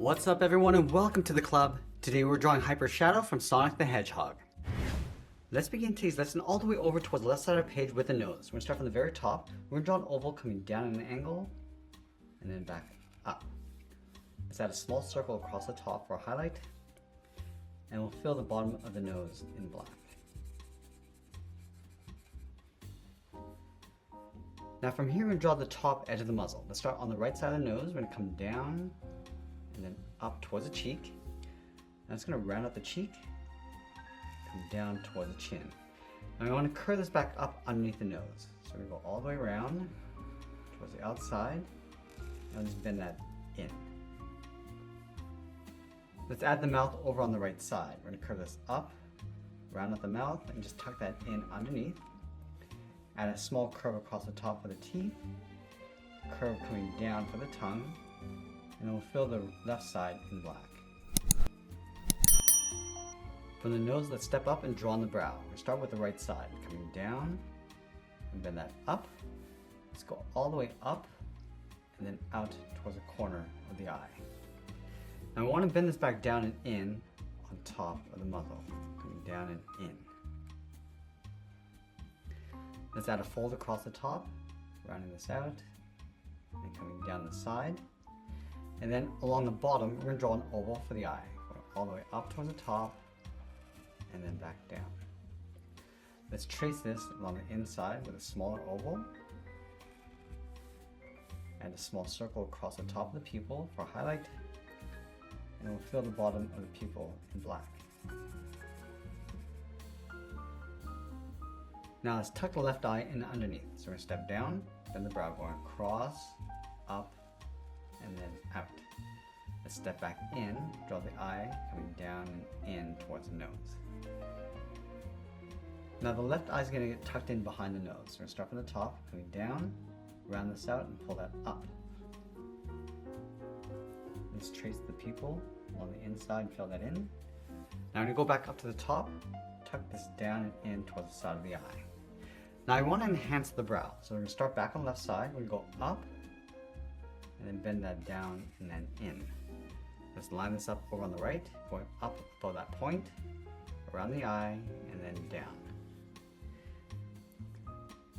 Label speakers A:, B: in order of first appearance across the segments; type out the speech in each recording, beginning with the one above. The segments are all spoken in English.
A: What's up everyone and welcome to the club. Today we're drawing Hyper Shadow from Sonic the Hedgehog. Let's begin today's lesson all the way over towards the left side of the page with the nose. We're going to start from the very top. We're going to draw an oval coming down at an angle and then back up. Let's add a small circle across the top for a highlight and we'll fill the bottom of the nose in black. Now from here we're going to draw the top edge of the muzzle. Let's start on the right side of the nose. We're going to come down and then up towards the cheek. Now it's going to round out the cheek, come down towards the chin. Now we want to curve this back up underneath the nose. So we're going to go all the way around towards the outside and just bend that in. Let's add the mouth over on the right side. We're going to curve this up, round out the mouth, and just tuck that in underneath. Add a small curve across the top for the teeth, curve coming down for the tongue, and we'll fill the left side in black. From the nose, let's step up and draw on the brow. We'll start with the right side, coming down, and bend that up. Let's go all the way up, and then out towards the corner of the eye. Now we want to bend this back down and in on top of the muzzle, coming down and in. Let's add a fold across the top, rounding this out, and coming down the side. And then along the bottom, we're going to draw an oval for the eye, going all the way up towards the top, and then back down. Let's trace this along the inside with a smaller oval, and a small circle across the top of the pupil for a highlight, and we'll fill the bottom of the pupil in black. Now let's tuck the left eye in underneath. So we're going to step down, bend the brow, going across, up, and then out. Let's step back in, draw the eye coming down and in towards the nose. Now the left eye is going to get tucked in behind the nose. So we're going to start from the top, coming down, round this out, and pull that up. Let's trace the pupil along the inside and fill that in. Now we're going to go back up to the top, tuck this down and in towards the side of the eye. Now I want to enhance the brow, so we're going to start back on the left side, we're going to go up, and then bend that down and then in. Let's line this up over on the right, going up above that point, around the eye, and then down.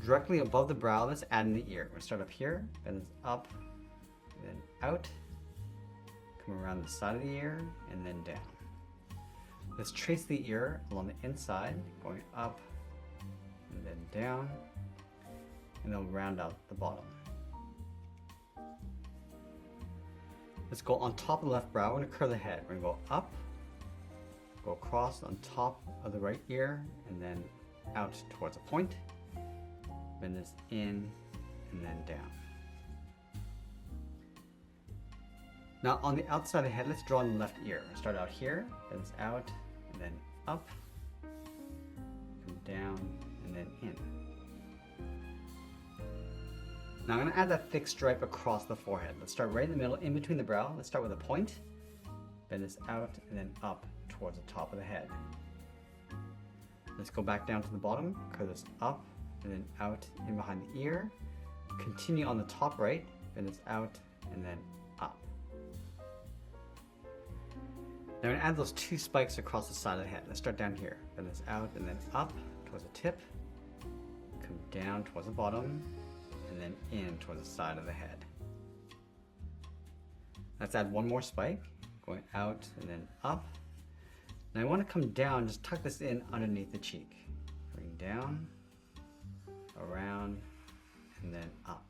A: Directly above the brow, let's add in the ear. We're going to start up here, bend this up, and then out, come around the side of the ear, and then down. Let's trace the ear along the inside, going up, and then down, and then round out the bottom. Let's go on top of the left brow. We're going to curve the head. We're going to go up, go across on top of the right ear, and then out towards a point. Bend this in, and then down. Now on the outside of the head, let's draw on the left ear. We'll start out here, bend this out, and then up, come down, and then in. Now I'm going to add that thick stripe across the forehead. Let's start right in the middle, in between the brow. Let's start with a point, bend this out, and then up towards the top of the head. Let's go back down to the bottom, curve this up, and then out in behind the ear. Continue on the top right, bend this out, and then up. Now I'm going to add those two spikes across the side of the head. Let's start down here, bend this out, and then up towards the tip, come down towards the bottom, and then in towards the side of the head. Let's add one more spike, going out and then up. Now I want to come down, just tuck this in underneath the cheek. Bring down, around, and then up.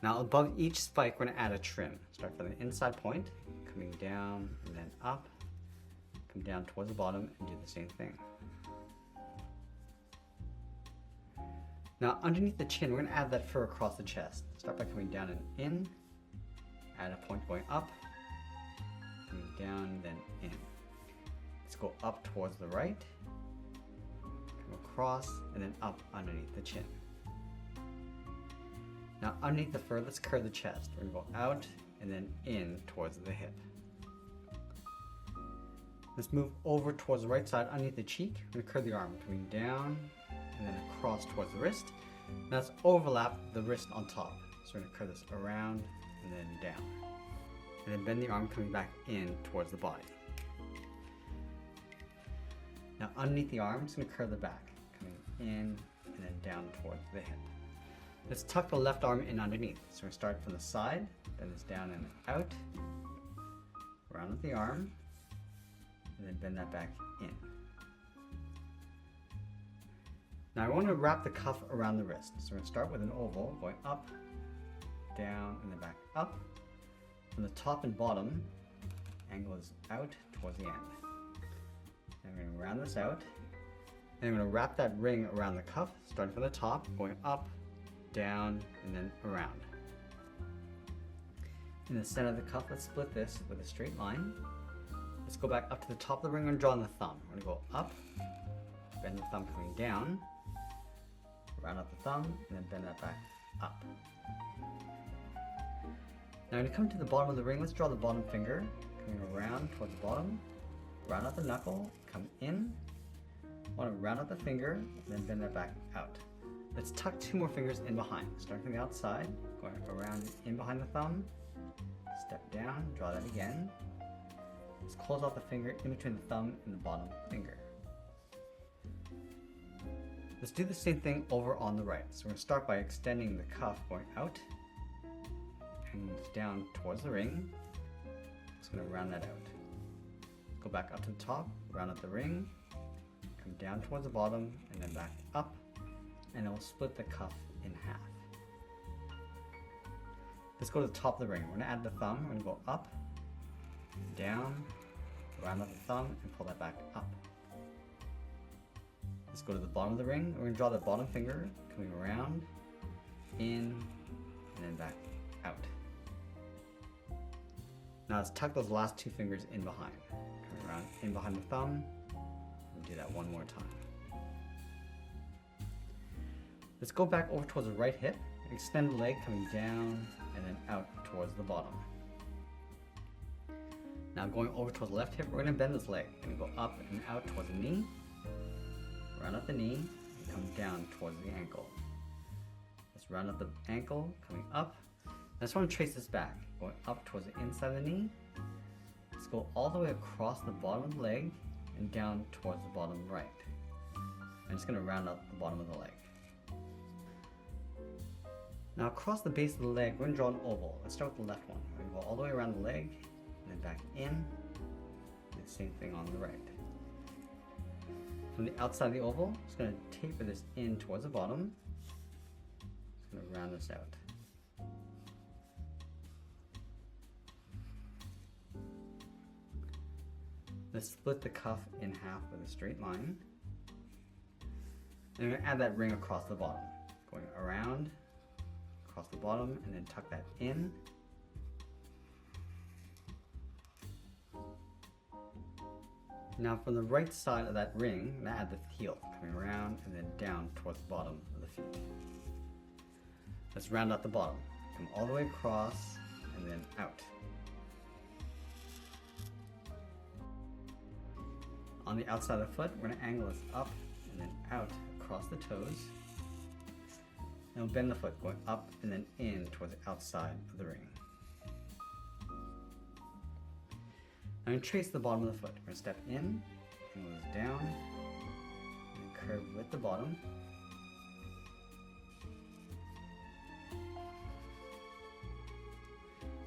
A: Now above each spike, we're going to add a trim. Start from the inside point, coming down and then up, come down towards the bottom and do the same thing. Now underneath the chin, we're going to add that fur across the chest. Start by coming down and in, add a point going up, coming down, then in. Let's go up towards the right, come across, and then up underneath the chin. Now underneath the fur, let's curve the chest. We're going to go out and then in towards the hip. Let's move over towards the right side underneath the cheek. We're going to curve the arm, coming down and then across towards the wrist. Now let's overlap the wrist on top. So we're going to curve this around and then down. and then bend the arm coming back in towards the body. Now underneath the arm, I'm just going to curve the back, coming in and then down towards the hip. Let's tuck the left arm in underneath. So we're going to start from the side, bend this down and out, round with the arm, and then bend that back in. Now I want to wrap the cuff around the wrist. So we're going to start with an oval, going up, down, and then back up. From the top and bottom, angle is out towards the end. And we're going to round this out. And I'm going to wrap that ring around the cuff, starting from the top, going up, down, and then around. In the center of the cuff, let's split this with a straight line. Let's go back up to the top of the ring and draw on the thumb. We're going to go up, bend the thumb coming down, round up the thumb, and then bend that back up. Now when you come to the bottom of the ring, let's draw the bottom finger, coming around towards the bottom, round out the knuckle, come in, want to round out the finger, and then bend that back out. Let's tuck 2 more fingers in behind, starting from the outside, going around in behind the thumb, step down, draw that again. Let's close off the finger in between the thumb and the bottom finger. Let's do the same thing over on the right. So we're going to start by extending the cuff, going out and down towards the ring. Just going to round that out. Go back up to the top, round up the ring, come down towards the bottom, and then back up, and then we'll split the cuff in half. Let's go to the top of the ring. We're going to add the thumb. We're going to go up, down, round up the thumb, and pull that back up. Let's go to the bottom of the ring. We're going to draw the bottom finger, coming around, in, and then back out. Now let's tuck those last 2 fingers in behind. Coming around in behind the thumb, and do that one more time. Let's go back over towards the right hip, extend the leg coming down, and then out towards the bottom. Now going over towards the left hip, we're going to bend this leg. We're going to go up and out towards the knee, round up the knee, and come down towards the ankle. Let's round up the ankle, coming up. I just want to trace this back, going up towards the inside of the knee. Let's go all the way across the bottom of the leg and down towards the bottom right. I'm just going to round up the bottom of the leg. Now across the base of the leg, we're going to draw an oval. Let's start with the left one. We're going to go all the way around the leg, and then back in. And the same thing on the right. From the outside of the oval, I'm just going to taper this in towards the bottom. Just going to round this out. Let's split the cuff in half with a straight line. And I'm going to add that ring across the bottom. Going around, across the bottom, and then tuck that in. Now from the right side of that ring, I'm going to add the heel, coming around and then down towards the bottom of the feet. Let's round out the bottom. Come all the way across and then out. On the outside of the foot, we're going to angle this up and then out across the toes. And we'll bend the foot, going up and then in towards the outside of the ring. I'm going to trace the bottom of the foot. We're going to step in, angle this down, and curve with the bottom.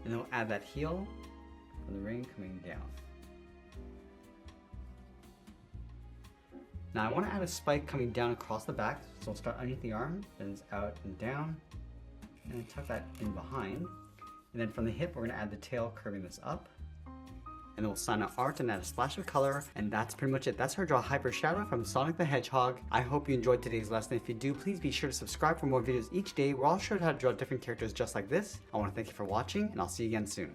A: And then we'll add that heel from the ring coming down. Now I want to add a spike coming down across the back, so we'll start underneath the arm, bends out and down, and then tuck that in behind. And then from the hip, we're going to add the tail, curving this up. And then we'll sign out art and add a splash of color, and that's pretty much it. That's our Draw Hyper Shadow from Sonic the Hedgehog. I hope you enjoyed today's lesson. If you do, please be sure to subscribe for more videos each day where I'll show you how to draw different characters just like this. I want to thank you for watching, and I'll see you again soon.